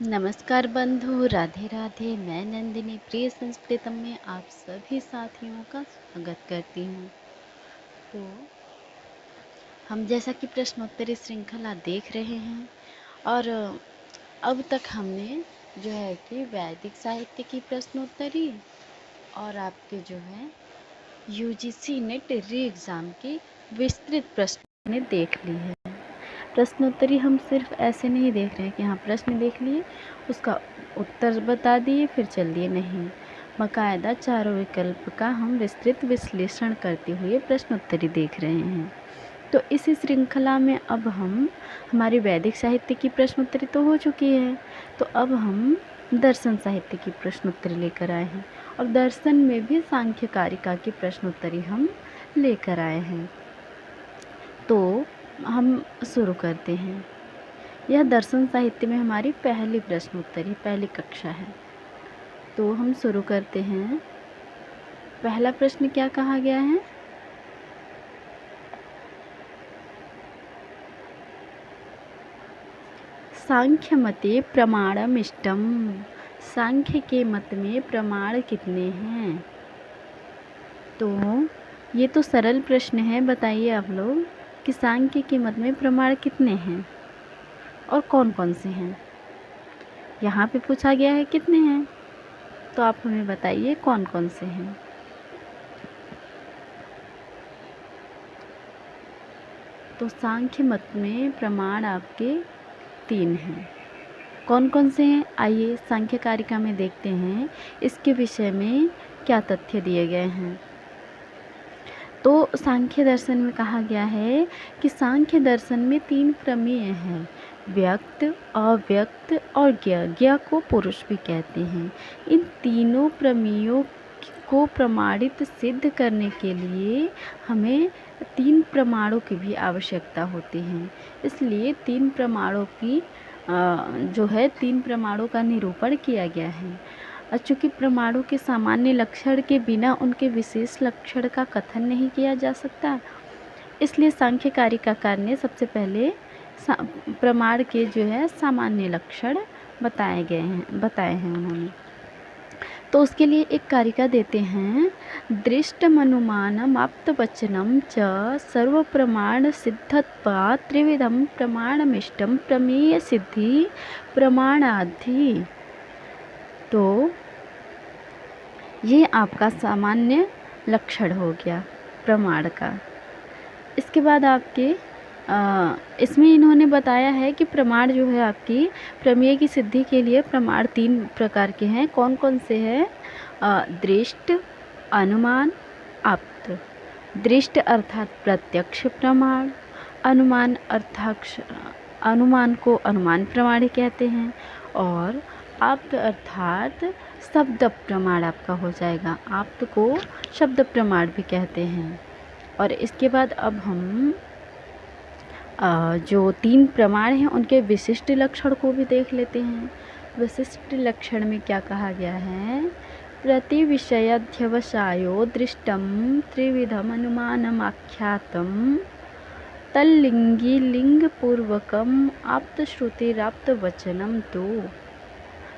नमस्कार बंधु, राधे राधे। मैं नंदिनी प्रिय संस्कृतम में आप सभी साथियों का स्वागत करती हूँ। तो हम जैसा कि प्रश्नोत्तरी श्रृंखला देख रहे हैं और अब तक हमने जो है कि वैदिक साहित्य की प्रश्नोत्तरी और आपके जो है यूजीसी नेट री एग्ज़ाम की विस्तृत प्रश्न देख ली है। प्रश्नोत्तरी हम सिर्फ ऐसे नहीं देख रहे हैं कि हाँ प्रश्न देख लिए उसका उत्तर बता दिए फिर चल दिए, नहीं, बाकायदा चारों विकल्प का हम विस्तृत विश्लेषण करते हुए प्रश्नोत्तरी देख रहे हैं। तो इसी श्रृंखला में अब हम हमारी वैदिक साहित्य की प्रश्नोत्तरी तो हो चुकी है, तो अब हम दर्शन साहित्य की प्रश्नोत्तरी लेकर आए हैं और दर्शन में भी सांख्य कारिका की प्रश्नोत्तरी हम लेकर आए हैं। तो हम शुरू करते हैं। यह दर्शन साहित्य में हमारी पहली प्रश्नोत्तरी पहली कक्षा है। तो हम शुरू करते हैं। पहला प्रश्न क्या कहा गया है? सांख्य मते प्रमाणमिष्टम। सांख्य के मत में प्रमाण कितने हैं? तो ये तो सरल प्रश्न है, बताइए आप लोग कि सांख्य के मत में प्रमाण कितने हैं और कौन कौन से हैं। यहाँ पे पूछा गया है कितने हैं, तो आप हमें बताइए कौन कौन से हैं। तो सांख्य मत में प्रमाण आपके 3 हैं। कौन कौन से हैं, आइए सांख्य कारिका में देखते हैं इसके विषय में क्या तथ्य दिए गए हैं। तो सांख्य दर्शन में कहा गया है कि सांख्य दर्शन में 3 प्रमेय हैं, व्यक्त, अव्यक्त और ज्ञ। ज्ञ को पुरुष भी कहते हैं। इन तीनों प्रमेयों को प्रमाणित सिद्ध करने के लिए हमें 3 प्रमाणों की भी आवश्यकता होती है। इसलिए 3 प्रमाणों की जो है 3 प्रमाणों का निरूपण किया गया है। चूँकि प्रमाणों के सामान्य लक्षण के बिना उनके विशेष लक्षण का कथन नहीं किया जा सकता, इसलिए सांख्य कारिकाकार ने सबसे पहले प्रमाण के जो है सामान्य लक्षण बताए हैं उन्होंने। तो उसके लिए एक कारिका देते हैं। दृष्टमनुमानम आप्तवचनम च सर्व प्रमाण सिद्धत्वात् त्रिविधम प्रमाणमिष्टम प्रमेय सिद्धि प्रमाणाधि। तो ये आपका सामान्य लक्षण हो गया प्रमाण का। इसके बाद आपके इसमें इन्होंने बताया है कि प्रमाण जो है आपकी प्रमेय की सिद्धि के लिए प्रमाण 3 प्रकार के हैं। कौन कौन से हैं? दृष्ट, अनुमान, आप्त। दृष्ट अर्थात प्रत्यक्ष प्रमाण, अनुमान अर्थात अनुमान को अनुमान प्रमाण कहते हैं, और आप्त अर्थात शब्द प्रमाण आपका हो जाएगा। आप्त को शब्द प्रमाण भी कहते हैं। और इसके बाद अब हम जो 3 प्रमाण हैं उनके विशिष्ट लक्षण को भी देख लेते हैं। विशिष्ट लक्षण में क्या कहा गया है? प्रति विषयाध्यवसायो दृष्टम त्रिविधम अनुमानम आख्यातम तल्लिंगी लिंगपूर्वकम आप्तश्रुतिराप्त वचनम। तो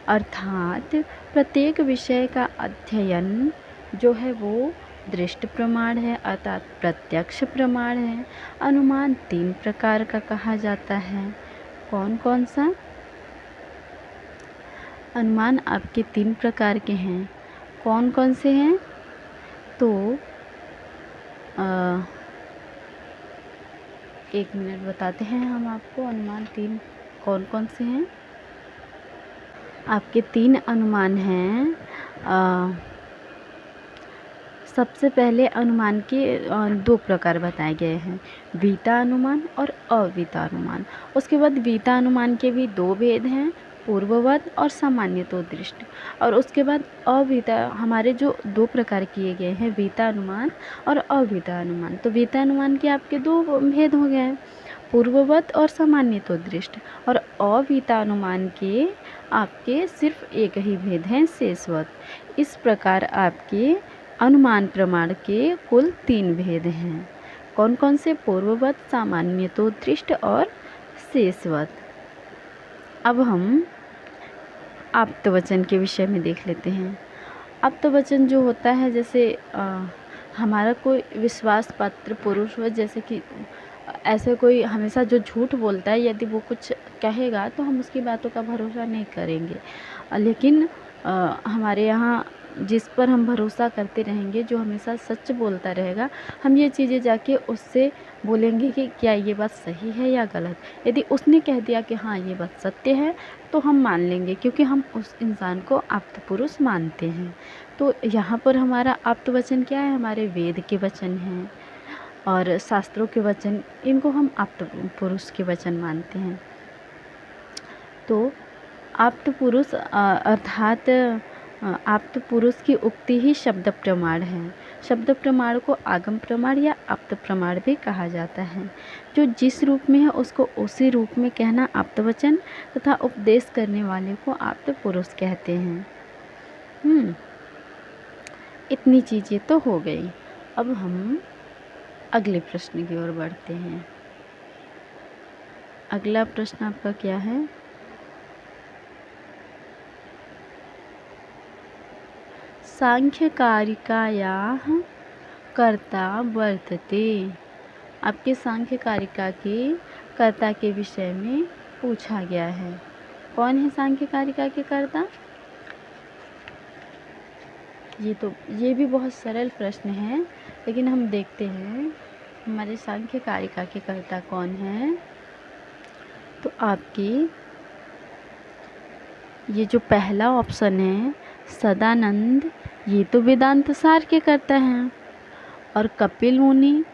अर्थात प्रत्येक विषय का अध्ययन जो है वो दृष्ट प्रमाण है, अर्थात प्रत्यक्ष प्रमाण है। अनुमान 3 प्रकार का कहा जाता है। कौन कौन सा? अनुमान आपके 3 प्रकार के हैं। कौन कौन से हैं? तो 1 मिनट बताते हैं हम आपको अनुमान 3 कौन कौन से हैं। आपके 3 अनुमान हैं। सबसे पहले अनुमान के 2 प्रकार बताए गए हैं, वीता अनुमान और अवीता अनुमान। उसके बाद वीता अनुमान के भी 2 भेद हैं, पूर्ववत और सामान्यतो दृष्ट। और उसके बाद अवीता हमारे जो 2 प्रकार किए गए हैं, वीता अनुमान और अवीता अनुमान। तो वीता अनुमान के आपके 2 भेद हो गए हैं, पूर्ववत और सामान्यतो दृष्ट। और अवीता अनुमान के आपके सिर्फ एक ही भेद है, शेषवत। इस प्रकार आपके अनुमान प्रमाण के कुल 3 भेद हैं। कौन कौन से? पूर्ववत, सामान्यतो दृष्ट और शेषवत। अब हम आप्तवचन के विषय में देख लेते हैं। आप्तवचन जो होता है, जैसे हमारा कोई विश्वास पात्र पुरुष हो, जैसे कि ऐसे कोई हमेशा जो झूठ बोलता है, यदि वो कुछ कहेगा तो हम उसकी बातों का भरोसा नहीं करेंगे। लेकिन हमारे यहाँ जिस पर हम भरोसा करते रहेंगे, जो हमेशा सच बोलता रहेगा, हम ये चीज़ें जाके उससे बोलेंगे कि क्या ये बात सही है या गलत। यदि उसने कह दिया कि हाँ ये बात सत्य है, तो हम मान लेंगे, क्योंकि हम उस इंसान को आप्त पुरुष मानते हैं। तो यहाँ पर हमारा आप्त वचन क्या है, हमारे वेद के वचन हैं और शास्त्रों के वचन, इनको हम आप्त पुरुष के वचन मानते हैं। तो आप्त पुरुष अर्थात आप्त पुरुष की उक्ति ही शब्द प्रमाण है। शब्द प्रमाण को आगम प्रमाण या आप्त प्रमाण भी कहा जाता है। जो जिस रूप में है उसको उसी रूप में कहना आप्त वचन तथा उपदेश करने वाले को आप्त पुरुष कहते हैं। इतनी चीज़ें तो हो गई। अब हम अगले प्रश्न की ओर बढ़ते हैं। अगला प्रश्न आपका क्या है? सांख्यकारिकायाः कर्ता वर्तते। आपके सांख्यकारिका के कर्ता के विषय में पूछा गया है। कौन है सांख्यकारिका के कर्ता? ये भी बहुत सरल प्रश्न है, लेकिन हम देखते हैं हमारे सांख्यकारिका के कर्ता कौन है। तो आपकी ये जो पहला ऑप्शन है सदानंद, ये तो वेदांत सार के कर्ता हैं। और कपिल मुनि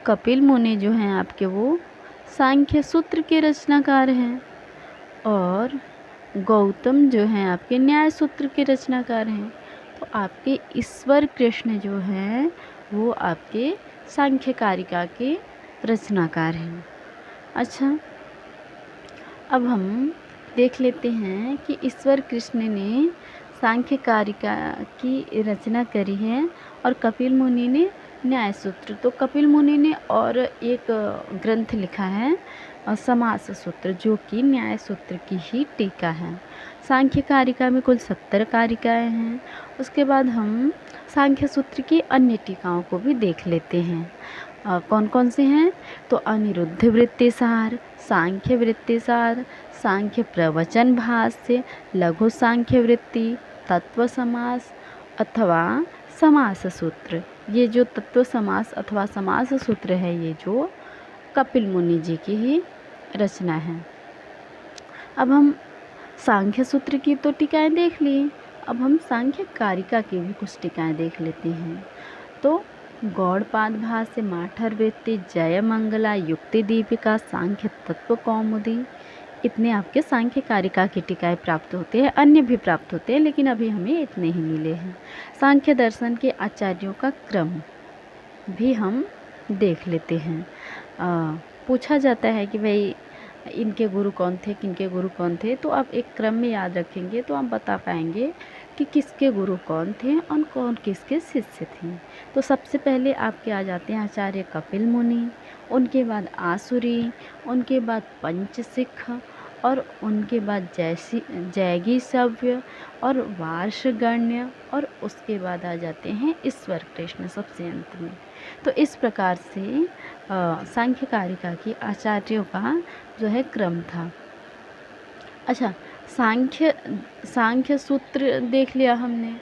कपिल मुनि जो हैं आपके, वो सांख्य सूत्र के रचनाकार हैं। और गौतम जो हैं आपके न्याय सूत्र के रचनाकार हैं। तो आपके ईश्वर कृष्ण जो हैं वो आपके सांख्यकारिका के रचनाकार हैं। अच्छा, अब हम देख लेते हैं कि ईश्वर कृष्ण ने सांख्यकारिका की रचना करी है और कपिल मुनि ने न्याय सूत्र। तो कपिल मुनि ने और एक ग्रंथ लिखा है समास सूत्र, जो कि न्याय सूत्र की ही टीका है। सांख्यकारिका में कुल 70 कारिकाएँ हैं। उसके बाद हम सांख्य सूत्र की अन्य टीकाओं को भी देख लेते हैं। कौन कौन से हैं? तो अनिरुद्ध वृत्तिसार, सांख्य वृत्तिसार, सांख्य प्रवचन भाष्य, लघु सांख्य वृत्ति, तत्व समास अथवा समास सूत्र। ये जो तत्व समास अथवा समास सूत्र है, ये जो कपिल मुनि जी की ही रचना है। अब हम सांख्य सूत्र की तो टीकाएँ देख ली, अब हम सांख्य कारिका की भी कुछ टीकाएँ देख लेते हैं। तो गौड़पाद भाष्य, माठर वृत्ति, जय मंगला, युक्ति दीपिका, सांख्य तत्व कौमुदी, इतने आपके सांख्य कारिका की टीकाएँ प्राप्त होते हैं। अन्य भी प्राप्त होते हैं, लेकिन अभी हमें इतने ही मिले हैं। सांख्य दर्शन के आचार्यों का क्रम भी हम देख लेते हैं। पूछा जाता है कि भाई इनके गुरु कौन थे, किनके गुरु कौन थे, तो आप एक क्रम में याद रखेंगे तो आप बता पाएंगे कि किसके गुरु कौन थे और कौन किसके शिष्य थे। तो सबसे पहले आपके आ जाते हैं आचार्य कपिल मुनि, उनके बाद आसुरी, उनके बाद पंचसिख, और उनके बाद जैगी सव्य और वार्षगण्य, और उसके बाद आ जाते हैं ईश्वर कृष्ण सबसे अंत में। तो इस प्रकार से सांख्यकारिका की आचार्यों का जो है क्रम था। अच्छा, सांख्य सूत्र देख लिया हमने।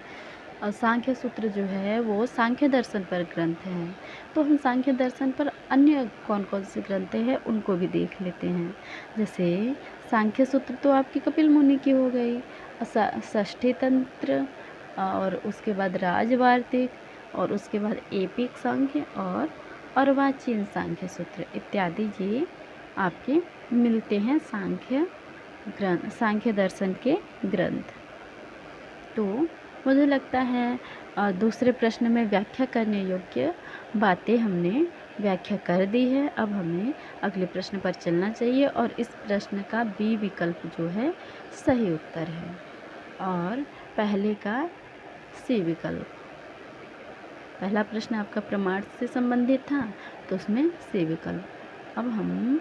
और सांख्य सूत्र जो है वो सांख्य दर्शन पर ग्रंथ है। तो हम सांख्य दर्शन पर अन्य कौन कौन से ग्रंथ हैं उनको भी देख लेते हैं। जैसे सांख्य सूत्र तो आपकी कपिल मुनि की हो गई, षष्ठी तंत्र, और उसके बाद राजवार्तिक, और उसके बाद एपिक सांख्य और अर्वाचीन सांख्य सूत्र इत्यादि ये आपके मिलते हैं सांख्य दर्शन के ग्रंथ। तो मुझे लगता है दूसरे प्रश्न में व्याख्या करने योग्य बातें हमने व्याख्या कर दी है। अब हमें अगले प्रश्न पर चलना चाहिए, और इस प्रश्न का बी विकल्प जो है सही उत्तर है और पहले का सी विकल्प। पहला प्रश्न आपका प्रमाण से संबंधित था, तो उसमें सी विकल्प। अब हम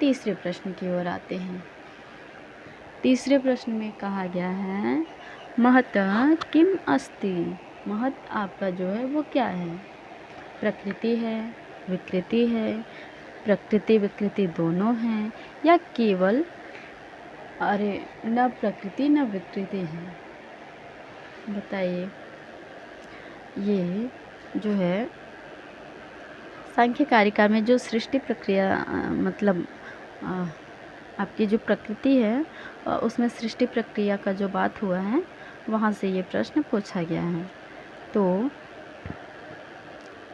तीसरे प्रश्न की ओर आते हैं। तीसरे प्रश्न में कहा गया है महत् किम अस्ति। महत् आपका जो है वो क्या है? प्रकृति है, विकृति है, प्रकृति विकृति दोनों हैं, या केवल न प्रकृति न विकृति है? बताइए। ये जो है सांख्य कारिका में जो सृष्टि प्रक्रिया मतलब आपकी जो प्रकृति है उसमें सृष्टि प्रक्रिया का जो बात हुआ है वहाँ से ये प्रश्न पूछा गया है। तो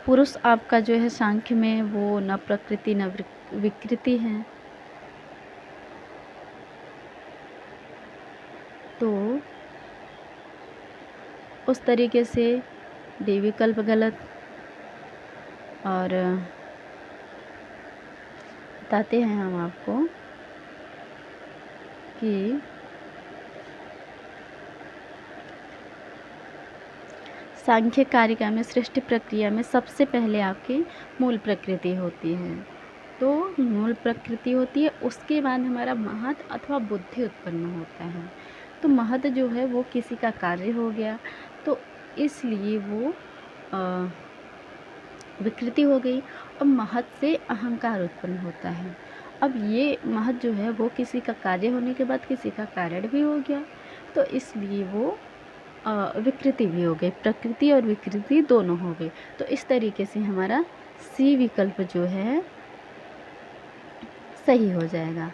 पुरुष आपका जो है सांख्य में वो न प्रकृति न विकृति है। तो उस तरीके से डी विकल्प गलत। और बताते हैं हम आपको कि सांख्य कारिका में सृष्टि प्रक्रिया में सबसे पहले आपकी मूल प्रकृति होती है। तो मूल प्रकृति होती है, उसके बाद हमारा महत् अथवा बुद्धि उत्पन्न होता है। तो महत् जो है वो किसी का कार्य हो गया, तो इसलिए वो विकृति हो गई। और महत् से अहंकार उत्पन्न होता है। अब ये महत् जो है वो किसी का कार्य होने के बाद किसी का कारण भी हो गया, तो इसलिए वो विकृति भी हो गई। प्रकृति और विकृति दोनों हो गई। तो इस तरीके से हमारा सी विकल्प जो है सही हो जाएगा।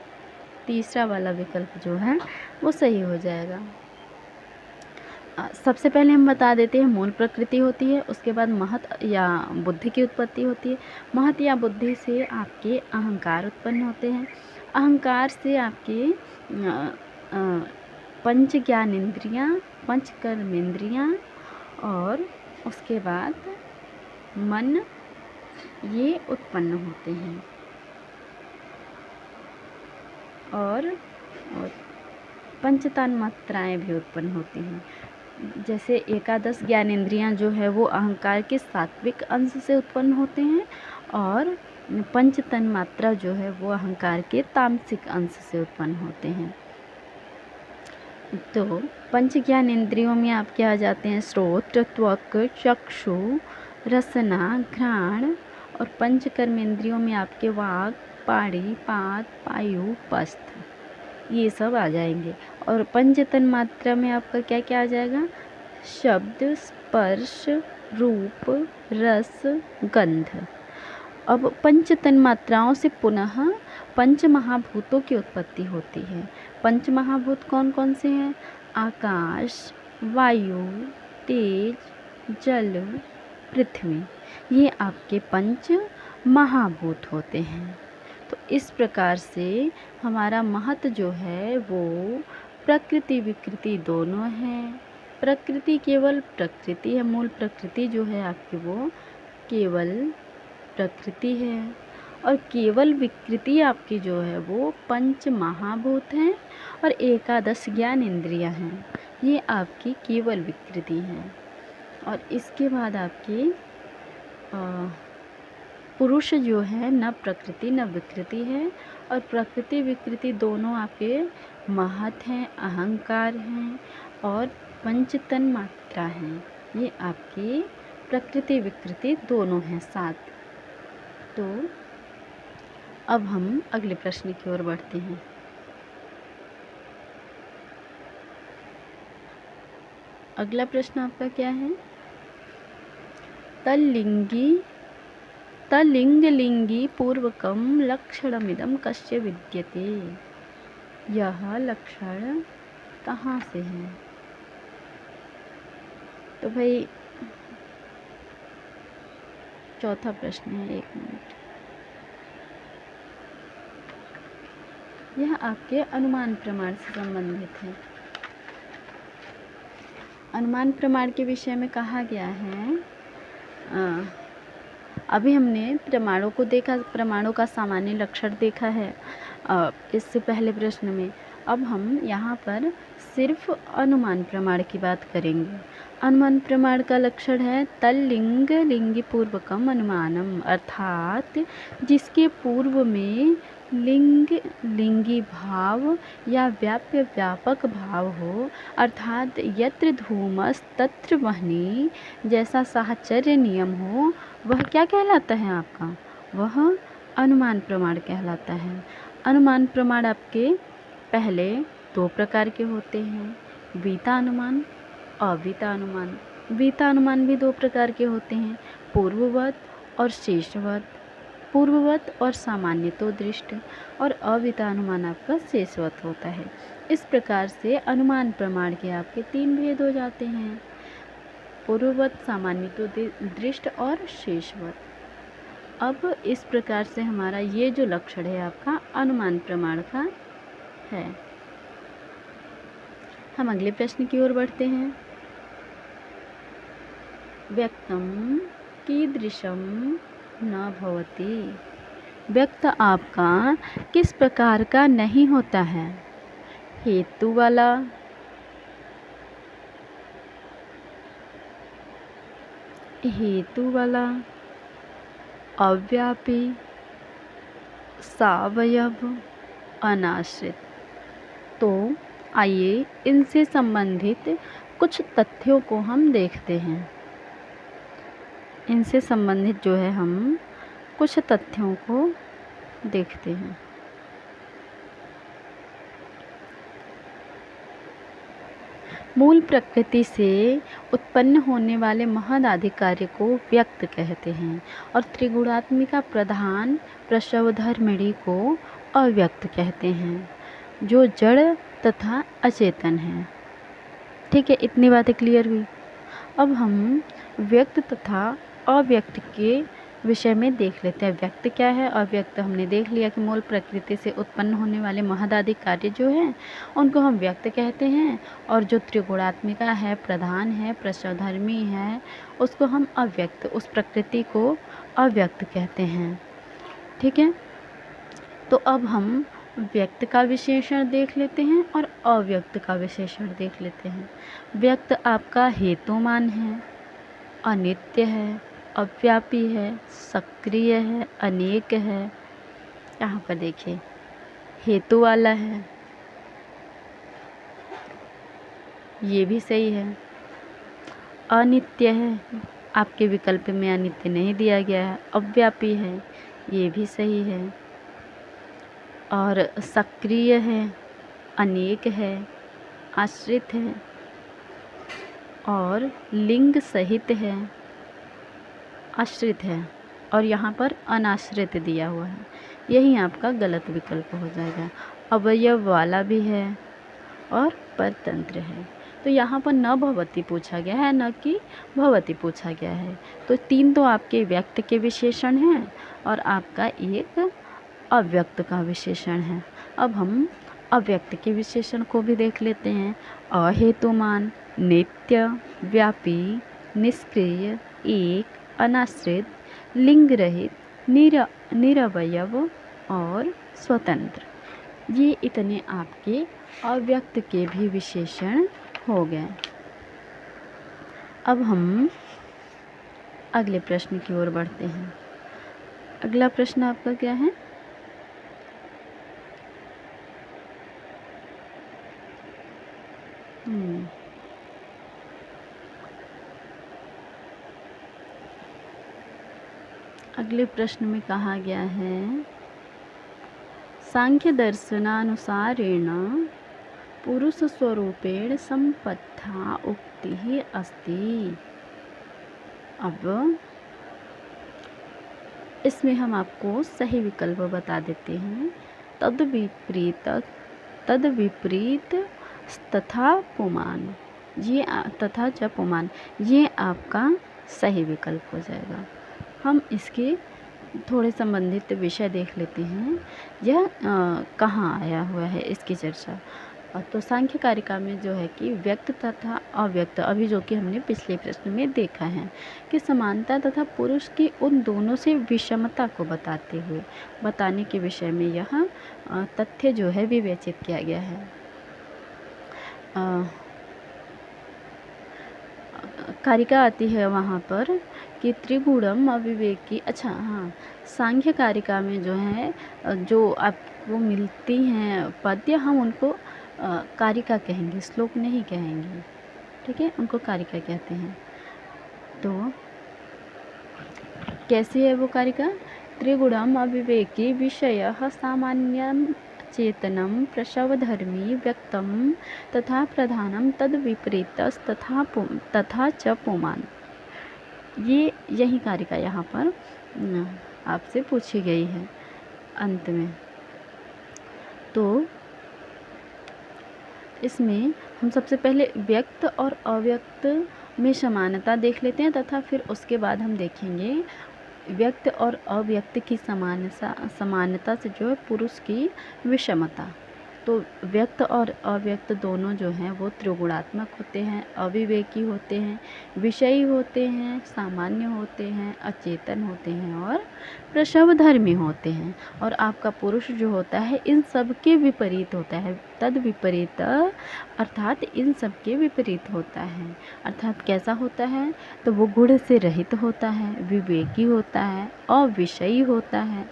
तीसरा वाला विकल्प जो है वो सही हो जाएगा। सबसे पहले हम बता देते हैं मूल प्रकृति होती है, उसके बाद महत् या बुद्धि की उत्पत्ति होती है। महत् या बुद्धि से आपके अहंकार उत्पन्न होते हैं। अहंकार से आपके पंच ज्ञानेंद्रियाँ, पंच कर्मेंद्रियाँ और उसके बाद मन ये उत्पन्न होते हैं। और पंच तन्मात्राएँ भी उत्पन्न होती हैं। जैसे एकादश ज्ञानेंद्रियाँ जो है वो अहंकार के सात्विक अंश से उत्पन्न होते हैं, और पंच तन्मात्रा जो है वो अहंकार के तामसिक अंश से उत्पन्न होते हैं। तो पंच ज्ञानेंद्रियों में आपके आ जाते हैं श्रोत, त्वक, चक्षु, रसना, घ्राण। और पंच कर्मेंद्रियों में आपके वाग, पाणी, पाद, पायु, पस्थ, ये सब आ जाएंगे। और पंच तन्मात्रा में आपका क्या क्या आ जाएगा? शब्द, स्पर्श, रूप, रस, गंध। अब पंच तन्मात्राओं से पुनः पंच महाभूतों की उत्पत्ति होती है। पंच महाभूत कौन कौन से हैं? आकाश, वायु, तेज, जल, पृथ्वी, ये आपके पंच महाभूत होते हैं। तो इस प्रकार से हमारा महत् जो है वो प्रकृति विकृति दोनों हैं। प्रकृति केवल प्रकृति है, मूल प्रकृति जो है आपकी वो केवल प्रकृति है। और केवल विकृति आपकी जो है वो पंच महाभूत हैं और एकादश ज्ञान इंद्रियां हैं, ये आपकी केवल विकृति हैं। और इसके बाद आपकी पुरुष जो है न प्रकृति न विकृति है, और प्रकृति विकृति दोनों आपके महत् हैं, अहंकार हैं और पंचतन मात्रा हैं, ये आपकी प्रकृति विकृति दोनों हैं साथ। तो अब हम अगले प्रश्न की ओर बढ़ते हैं। अगला प्रश्न आपका क्या है? तलिंगलिंगी पूर्वकम लक्षणमिदं कस्य विद्यते। यह लक्षण कहाँ से है? तो भाई चौथा प्रश्न है, 1 मिनट। यह आपके अनुमान प्रमाण से संबंधित है। अनुमान प्रमाण के विषय में कहा गया है, अभी हमने प्रमाणों को देखा, प्रमाणों का सामान्य लक्षण देखा है इससे पहले प्रश्न में। अब हम यहाँ पर सिर्फ अनुमान प्रमाण की बात करेंगे। अनुमान प्रमाण का लक्षण है तल्लिंग लिंगी पूर्वकम अनुमानम, अर्थात जिसके पूर्व में लिंग लिंगी भाव या व्याप्य व्यापक भाव हो, अर्थात यत्र धूमस तत्र वह्नि जैसा साहचर्य नियम हो, वह क्या कहलाता है आपका? वह अनुमान प्रमाण कहलाता है। अनुमान प्रमाण आपके पहले दो प्रकार के होते हैं, वीता अनुमान, अवीता अनुमान। वीता अनुमान भी दो प्रकार के होते हैं, पूर्ववत और शेषवत। पूर्ववत और सामान्यतो दृष्ट, और अवीता अनुमान आपका शेषवत होता है। इस प्रकार से अनुमान प्रमाण के आपके तीन भेद हो जाते हैं, पूर्ववत, सामान्यतो दृष्ट और शेषवत। अब इस प्रकार से हमारा ये जो लक्षण है आपका अनुमान प्रमाण का है। हम अगले प्रश्न की ओर बढ़ते हैं। व्यक्तम कीदृशम न भवति। व्यक्त आपका किस प्रकार का नहीं होता है? हेतु वाला, अव्यापी, सावयव, अनाश्रित। तो आइए इनसे संबंधित कुछ तथ्यों को हम देखते हैं। इनसे संबंधित जो है हम कुछ तथ्यों को देखते हैं। मूल प्रकृति से उत्पन्न होने वाले महद आदि कार्य को व्यक्त कहते हैं, और त्रिगुणात्मिका प्रधान प्रसवधर्मिणी को अव्यक्त कहते हैं, जो जड़ तथा अचेतन है। ठीक है, इतनी बातें क्लियर हुई। अब हम व्यक्त तथा अव्यक्त के विषय में देख लेते हैं। व्यक्त क्या है, अव्यक्त हमने देख लिया कि मूल प्रकृति से उत्पन्न होने वाले महदादि कार्य जो हैं उनको हम व्यक्त कहते हैं, और जो त्रिगुणात्मिका है, प्रधान है, प्रसवधर्मी है, उसको हम अव्यक्त, उस प्रकृति को अव्यक्त कहते हैं। ठीक है, तो अब हम व्यक्त का विशेषण देख लेते हैं और अव्यक्त का विशेषण देख लेते हैं। व्यक्त आपका हेतुमान है, अनित्य है, अव्यापी है, सक्रिय है, अनेक है। यहाँ पर देखिए हेतु वाला है, ये भी सही है। अनित्य है, आपके विकल्प में अनित्य नहीं दिया गया है। अव्यापी है, ये भी सही है। और सक्रिय है, अनेक है, आश्रित है, और लिंग सहित है, आश्रित है, और यहाँ पर अनाश्रित दिया हुआ है। यही आपका गलत विकल्प हो जाएगा। अवयव वाला भी है और परतंत्र है। तो यहाँ पर न भवति पूछा गया है, न कि भवति पूछा गया है। तो तीन तो आपके व्यक्त के विशेषण हैं और आपका एक अव्यक्त का विशेषण है। अब हम अव्यक्त के विशेषण को भी देख लेते हैं। अहेतुमान, नित्य, व्यापी, निष्क्रिय, एक, अनाश्रित, लिंग रहित, निरवयव और स्वतंत्र। ये इतने आपके अव्यक्त के भी विशेषण हो गए। अब हम अगले प्रश्न की ओर बढ़ते हैं। अगला प्रश्न आपका क्या है? अगले प्रश्न में कहा गया है सांख्य दर्शनानुसारेण पुरुष स्वरूपेण संपत्ता उक्ति ही अस्ति। अब इसमें हम आपको सही विकल्प बता देते हैं। तद विपरीत तथा पुमान, ये तथा च पुमान, ये आपका सही विकल्प हो जाएगा। हम इसके थोड़े संबंधित विषय देख लेते हैं। यह कहाँ आया हुआ है इसकी चर्चा। तो सांख्य कारिका में जो है कि व्यक्त तथा अव्यक्त, अभी जो कि हमने पिछले प्रश्न में देखा है कि समानता तथा पुरुष की उन दोनों से विषमता को बताने के विषय में यह तथ्य जो है विवेचित किया गया है। कारिका आती है वहाँ पर कि त्रिगुणम अविवेकी। अच्छा हाँ, सांख्य कारिका में जो है जो आपको मिलती हैं पद्य, हम उनको कारिका कहेंगे, श्लोक नहीं कहेंगे, ठीक है, उनको कारिका कहते हैं। तो कैसी है वो कारिका? त्रिगुणम अविवेकी विषयः सामान्यं चेतनं प्रसवधर्मी व्यक्तं तथा प्रधानं तद तथा च पुमान्। ये यही कारिका यहाँ पर आपसे पूछी गई है अंत में। तो इसमें हम सबसे पहले व्यक्त और अव्यक्त में समानता देख लेते हैं, तथा फिर उसके बाद हम देखेंगे व्यक्त और अव्यक्त की समानता से जो है पुरुष की विषमता। तो व्यक्त और अव्यक्त दोनों जो हैं वो त्रिगुणात्मक होते हैं, अविवेकी होते हैं, विषयी होते हैं, सामान्य होते हैं, अचेतन होते हैं और प्रसवधर्मी होते हैं। और आपका पुरुष जो होता है इन सब के विपरीत होता है, तद विपरीत अर्थात इन सब के विपरीत होता है। अर्थात कैसा होता है? तो वो गुण से रहित होता है, विवेकी होता है, अविषयी होता है,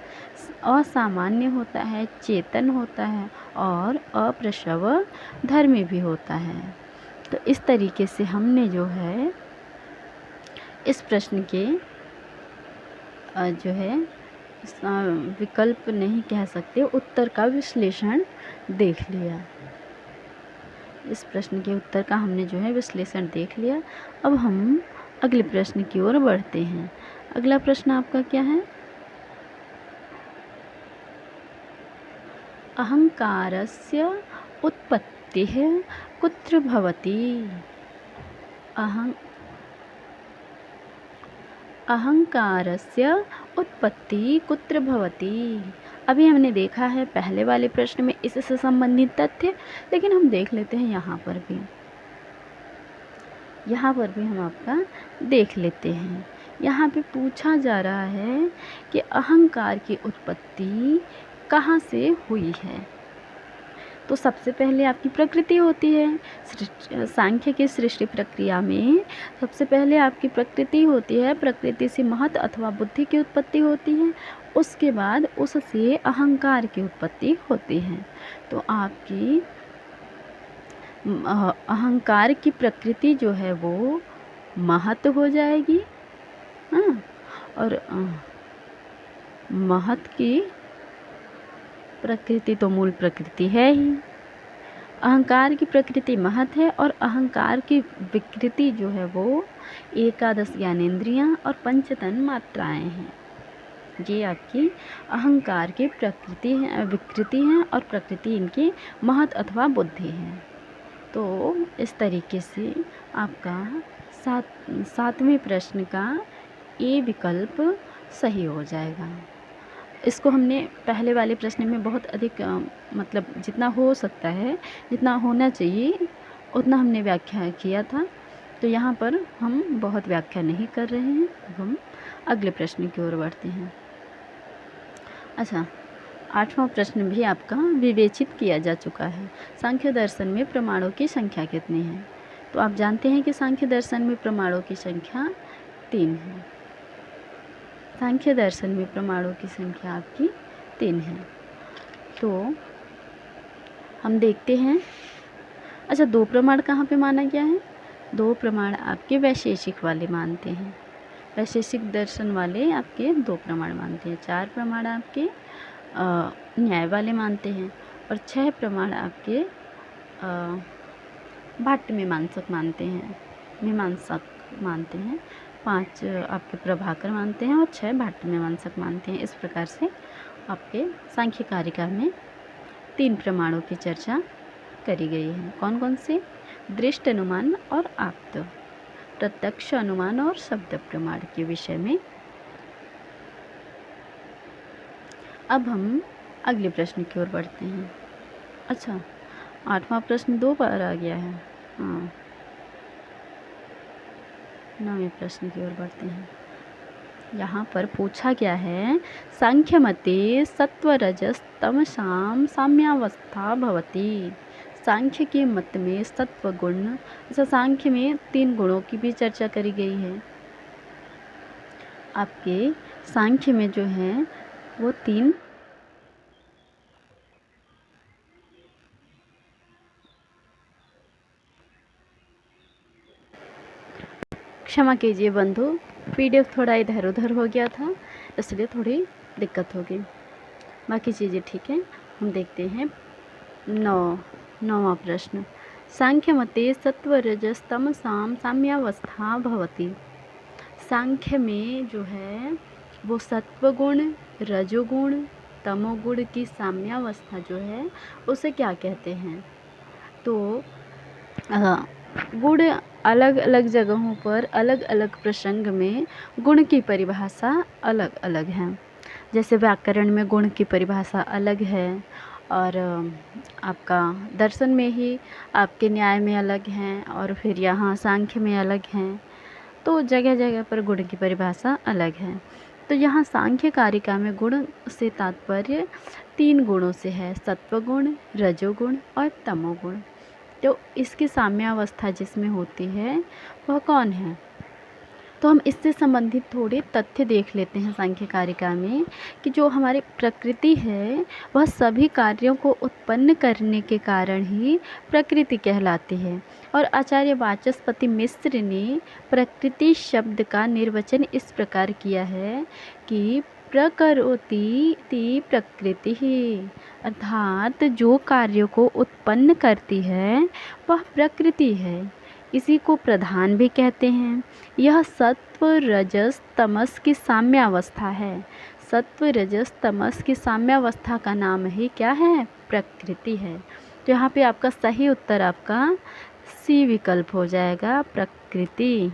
असामान्य होता है, चेतन होता है और अप्रसव धर्मी भी होता है। तो इस तरीके से हमने जो है इस प्रश्न के जो है विकल्प नहीं कह सकते, उत्तर का विश्लेषण देख लिया। इस प्रश्न के उत्तर का हमने जो है विश्लेषण देख लिया। अब हम अगले प्रश्न की ओर बढ़ते हैं। अगला प्रश्न आपका क्या है? अहंकारस्य उत्पत्तिः कुत्र भवति? अहंकारस्य उत्पत्ति कुत्र भवति? अभी हमने देखा है पहले वाले प्रश्न में इससे संबंधित तथ्य, लेकिन हम देख लेते हैं यहाँ पर भी हम आपका देख लेते हैं। यहाँ पे पूछा जा रहा है कि अहंकार की उत्पत्ति कहाँ से हुई है। तो सबसे पहले आपकी प्रकृति होती है। सांख्य की सृष्टि प्रक्रिया में सबसे पहले आपकी प्रकृति होती है। प्रकृति से महत अथवा बुद्धि की उत्पत्ति होती है, उसके बाद उससे अहंकार की उत्पत्ति होती है। तो आपकी अहंकार की प्रकृति जो है वो महत हो जाएगी, हाँ, और महत की प्रकृति तो मूल प्रकृति है ही। अहंकार की प्रकृति महत है और अहंकार की विकृति जो है वो एकादश ज्ञानेंद्रियां और पंचतन मात्राएं हैं। ये आपकी अहंकार की प्रकृति है, विकृति हैं, और प्रकृति इनकी महत अथवा बुद्धि है। तो इस तरीके से आपका सातवें प्रश्न का ए विकल्प सही हो जाएगा। इसको हमने पहले वाले प्रश्न में बहुत अधिक मतलब जितना हो सकता है, जितना होना चाहिए उतना हमने व्याख्या किया था। तो यहाँ पर हम बहुत व्याख्या नहीं कर रहे हैं। अब हम अगले प्रश्न की ओर बढ़ते हैं। अच्छा, 8वां प्रश्न भी आपका विवेचित किया जा चुका है। सांख्य दर्शन में प्रमाणों की संख्या कितनी है? तो आप जानते हैं कि सांख्य दर्शन में प्रमाणों की संख्या 3 है। सांख्य दर्शन में प्रमाणों की संख्या आपकी 3 है। तो हम देखते हैं। अच्छा, 2 प्रमाण कहाँ पे माना गया है? 2 प्रमाण आपके वैशेषिक वाले मानते हैं। वैशेषिक दर्शन वाले आपके 2 प्रमाण मानते हैं। 4 प्रमाण आपके न्याय वाले मानते हैं और 6 प्रमाण आपके भाट्ट मीमांसक मानते हैं, मीमांसक मानते हैं। 5 आपके प्रभाकर मानते हैं और 6 भाट्ट मीमांसक मानते हैं। इस प्रकार से आपके सांख्य कारिका में 3 प्रमाणों की चर्चा करी गई है। कौन कौन से? दृष्ट अनुमान और आप्त, प्रत्यक्ष अनुमान और शब्द प्रमाण के विषय में। अब हम अगले प्रश्न की ओर बढ़ते हैं। अच्छा, 8वां प्रश्न 2 बार आ गया है। हाँ, 9वें प्रश्न की ओर बढ़ते हैं। यहाँ पर पूछा गया है, सांख्य मते सत्व रजस तमसाम साम्यावस्था भवति। सांख्य के मत में सत्व गुण, जैसा सांख्य में 3 गुणों की भी चर्चा करी गई है। आपके सांख्य में जो है वो 3 क्षमा कीजिए बंधु, पीडीएफ थोड़ा इधर उधर हो गया था, इसलिए थोड़ी दिक्कत हो गई। बाकी चीज़ें ठीक है। हम देखते हैं 9वां प्रश्न। सांख्य मते सत्व रजस तमसाम साम्यावस्था भवति। सांख्य में जो है वो सत्वगुण, रजोगुण, तमोगुण की साम्यावस्था जो है उसे क्या कहते हैं? तो गुण अलग अलग जगहों पर अलग अलग प्रसंग में गुण की परिभाषा अलग अलग है। जैसे व्याकरण में गुण की परिभाषा अलग है, और आपका दर्शन में ही आपके न्याय में अलग हैं, और फिर यहाँ सांख्य में अलग हैं। तो जगह जगह पर गुण की परिभाषा अलग है। तो यहाँ सांख्य कारिका में गुण से तात्पर्य 3 गुणों से है, सत्वगुण, रजोगुण और तमोगुण। तो इसकी साम्यावस्था जिसमें होती है वह कौन है? तो हम इससे संबंधित थोड़े तथ्य देख लेते हैं सांख्य कारिका में, कि जो हमारी प्रकृति है वह सभी कार्यों को उत्पन्न करने के कारण ही प्रकृति कहलाती है। और आचार्य वाचस्पति मिश्र ने प्रकृति शब्द का निर्वचन इस प्रकार किया है कि प्रकरोति ति प्रकृति ही, अर्थात जो कार्यों को उत्पन्न करती है वह प्रकृति है। इसी को प्रधान भी कहते हैं। यह सत्व रजस तमस की साम्यावस्था है। सत्व रजस तमस की साम्यावस्था का नाम ही क्या है? प्रकृति है। तो यहाँ पे आपका सही उत्तर आपका सी विकल्प हो जाएगा, प्रकृति।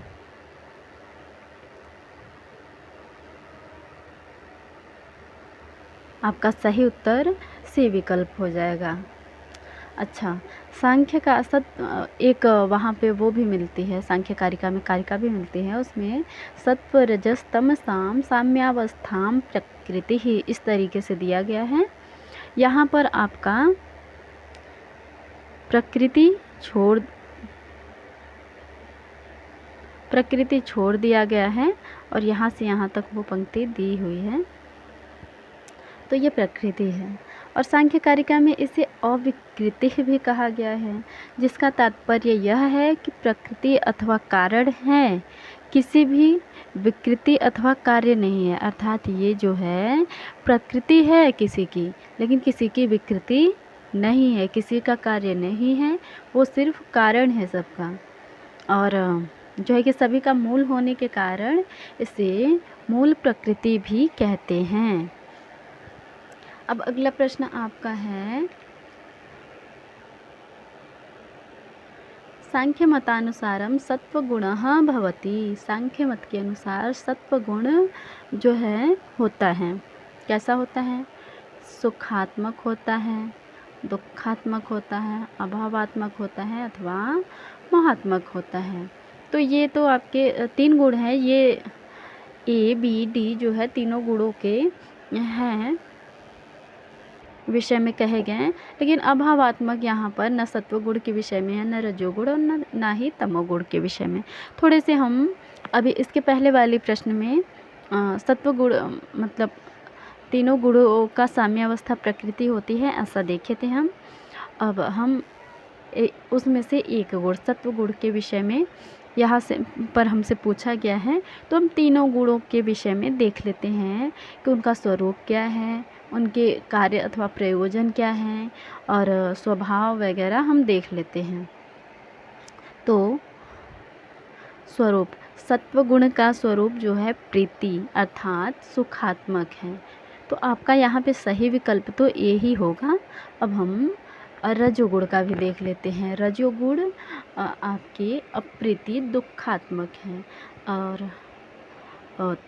आपका सही उत्तर सी विकल्प हो जाएगा। अच्छा, सांख्य का एक वहाँ पे वो भी मिलती है, सांख्य कारिका में कारिका भी मिलती है, उसमें सत्व रजस तमसाम साम्यावस्थाम प्रकृति ही इस तरीके से दिया गया है। यहाँ पर आपका प्रकृति छोड़ दिया गया है, और यहाँ से यहाँ तक वो पंक्ति दी हुई है। तो ये प्रकृति है। और सांख्य कारिका में इसे अविकृति भी कहा गया है, जिसका तात्पर्य यह है कि प्रकृति अथवा कारण है, किसी भी विकृति अथवा कार्य नहीं है। अर्थात ये जो है प्रकृति है किसी की, लेकिन किसी की विकृति नहीं है, किसी का कार्य नहीं है, वो सिर्फ कारण है सबका। और जो है कि सभी का मूल होने के कारण इसे मूल प्रकृति भी कहते हैं। अब अगला प्रश्न आपका है, सांख्य मतानुसारम सत्वगुणः भवति। सांख्य मत के अनुसार सत्वगुण जो है होता है, कैसा होता है? सुखात्मक होता है, दुखात्मक होता है, अभावात्मक होता है, अथवा मोहात्मक होता है। तो ये तो आपके 3 गुण हैं, ये ए बी डी जो है तीनों गुणों के हैं विषय में कहे गए हैं। लेकिन अभावात्मक यहाँ पर न सत्वगुण के विषय में है, न रजोगुण, और न ही तमोगुण के विषय में। थोड़े से हम अभी इसके पहले वाले प्रश्न में सत्वगुण मतलब तीनों गुणों का साम्यावस्था प्रकृति होती है ऐसा देखे थे हम। अब हम उसमें से एक गुण सत्वगुण के विषय में यहाँ से पर हमसे पूछा गया है, तो हम तीनों गुणों के विषय में देख लेते हैं कि उनका स्वरूप क्या है, उनके कार्य अथवा प्रयोजन क्या हैं, और स्वभाव वगैरह हम देख लेते हैं। तो स्वरूप, सत्वगुण का स्वरूप जो है प्रीति अर्थात सुखात्मक है। तो आपका यहाँ पे सही विकल्प तो ए ही होगा। अब हम रजोगुण का भी देख लेते हैं। रजोगुण आपके अप्रीति दुखात्मक है, और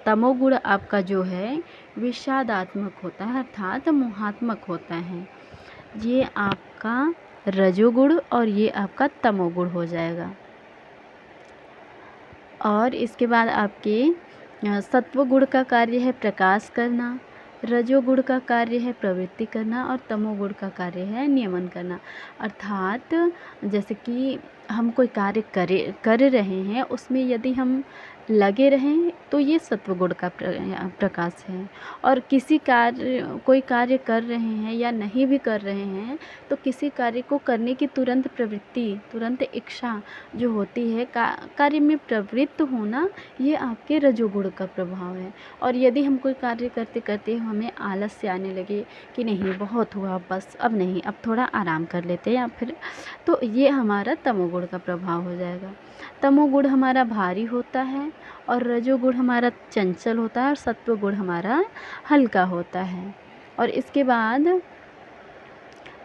तमोगुण आपका जो है विषादात्मक होता है अर्थात मोहात्मक होता है। ये आपका रजोगुण और ये आपका तमोगुण हो जाएगा। और इसके बाद आपके सत्वगुण का कार्य है प्रकाश करना, रजोगुण का कार्य है प्रवृत्ति करना और तमोगुण का कार्य है नियमन करना। अर्थात जैसे कि हम कोई कार्य कर रहे हैं, उसमें यदि हम लगे रहें तो ये सत्वगुण का प्रकाश है। और कोई कार्य कर रहे हैं या नहीं भी कर रहे हैं, तो किसी कार्य को करने की तुरंत प्रवृत्ति, तुरंत इच्छा जो होती है, कार्य में प्रवृत्त होना, ये आपके रजोगुण का प्रभाव है। और यदि हम कोई कार्य करते करते हमें आलस्य आने लगे कि नहीं बहुत हुआ, बस अब नहीं, अब थोड़ा आराम कर लेते हैं या फिर, तो ये हमारा तमोगुण का प्रभाव हो जाएगा। तमोगुण हमारा भारी होता है और रजोगुण हमारा चंचल होता है और सत्वगुण हमारा हल्का होता है। और इसके बाद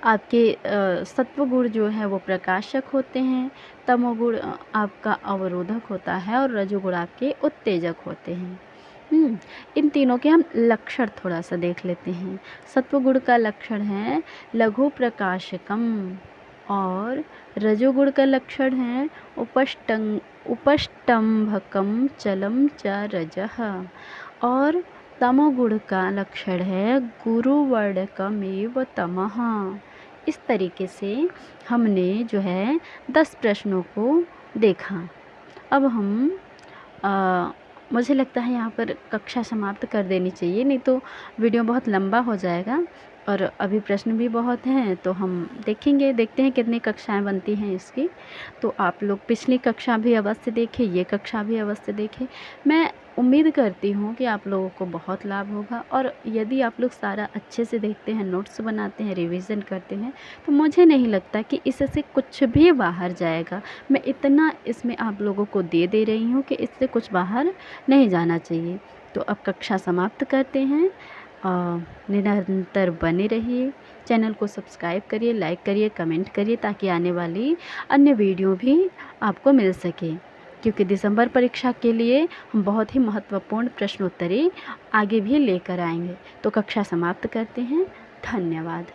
आपके सत्वगुण जो है वो प्रकाशक होते हैं, तमोगुण आपका अवरोधक होता है और रजोगुण आपके उत्तेजक होते हैं। इन तीनों के हम लक्षण थोड़ा सा देख लेते हैं। सत्वगुण का लक्षण है लघु प्रकाशकम और रजोगुण का लक्षण है उपष्टंभकम चलम च रजः और तमोगुण का लक्षण है गुरुवर्णकमेव तमः। इस तरीके से हमने जो है 10 प्रश्नों को देखा। अब हम मुझे लगता है यहाँ पर कक्षा समाप्त कर देनी चाहिए, नहीं तो वीडियो बहुत लंबा हो जाएगा और अभी प्रश्न भी बहुत हैं, तो हम देखते हैं कितनी कक्षाएं बनती हैं इसकी। तो आप लोग पिछली कक्षा भी अवश्य देखें, ये कक्षा भी अवश्य देखें। मैं उम्मीद करती हूँ कि आप लोगों को बहुत लाभ होगा। और यदि आप लोग सारा अच्छे से देखते हैं, नोट्स बनाते हैं, रिवीजन करते हैं, तो मुझे नहीं लगता कि इससे कुछ भी बाहर जाएगा। मैं इतना इसमें आप लोगों को दे रही हूँ कि इससे कुछ बाहर नहीं जाना चाहिए। तो अब कक्षा समाप्त करते हैं। निरंतर बने रहिए, चैनल को सब्सक्राइब करिए, लाइक करिए, कमेंट करिए, ताकि आने वाली अन्य वीडियो भी आपको मिल सके। क्योंकि दिसंबर परीक्षा के लिए हम बहुत ही महत्वपूर्ण प्रश्नोत्तरी आगे भी लेकर आएंगे। तो कक्षा समाप्त करते हैं। धन्यवाद।